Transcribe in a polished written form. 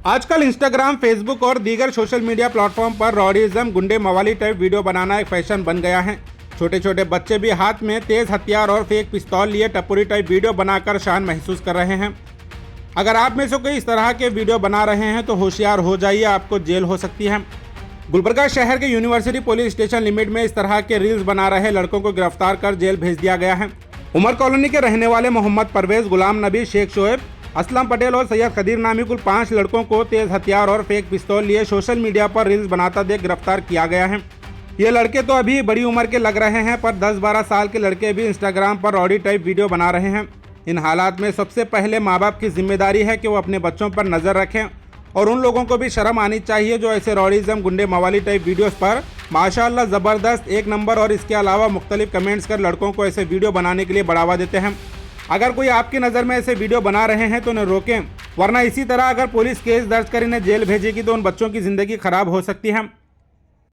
आजकल Instagram, Facebook और दीगर सोशल मीडिया प्लेटफॉर्म पर रॉडीज़म, गुंडे मवाली टाइप वीडियो बनाना एक फैशन बन गया है। छोटे छोटे बच्चे भी हाथ में तेज हथियार और फेक पिस्तौल लिए टपोरी टाइप वीडियो बनाकर शान महसूस कर रहे हैं। अगर आप में से कोई इस तरह के वीडियो बना रहे हैं तो होशियार हो जाइए, आपको जेल हो सकती है। गुलबर्गा शहर के यूनिवर्सिटी पुलिस स्टेशन लिमिट में इस तरह के रील्स बना रहे लड़कों को गिरफ्तार कर जेल भेज दिया गया है। उमर कॉलोनी के रहने वाले मोहम्मद परवेज, गुलाम नबी, शेख शोएब, असलम पटेल और सैयद खदीर नामी कुल 5 लड़कों को तेज हथियार और फेक पिस्तौल लिए सोशल मीडिया पर रील्स बनाता देख गिरफ्तार किया गया है। ये लड़के तो अभी बड़ी उम्र के लग रहे हैं, पर 10-12 साल के लड़के भी इंस्टाग्राम पर रॉडी टाइप वीडियो बना रहे हैं। इन हालात में सबसे पहले माँ बाप की जिम्मेदारी है कि वो अपने बच्चों पर नज़र रखें और उन लोगों को भी शर्म आनी चाहिए जो ऐसे रॉडीज़म, गुंडे मवाली टाइप वीडियोस पर माशाल्लाह ज़बरदस्त, एक नंबर और इसके अलावा मुख्तलिफ कमेंट्स कर लड़कों को ऐसे वीडियो बनाने के लिए बढ़ावा देते हैं। अगर कोई आपकी नज़र में ऐसे वीडियो बना रहे हैं तो उन्हें रोकें, वरना इसी तरह अगर पुलिस केस दर्ज कर इन्हें जेल भेजेगी तो उन बच्चों की ज़िंदगी ख़राब हो सकती है।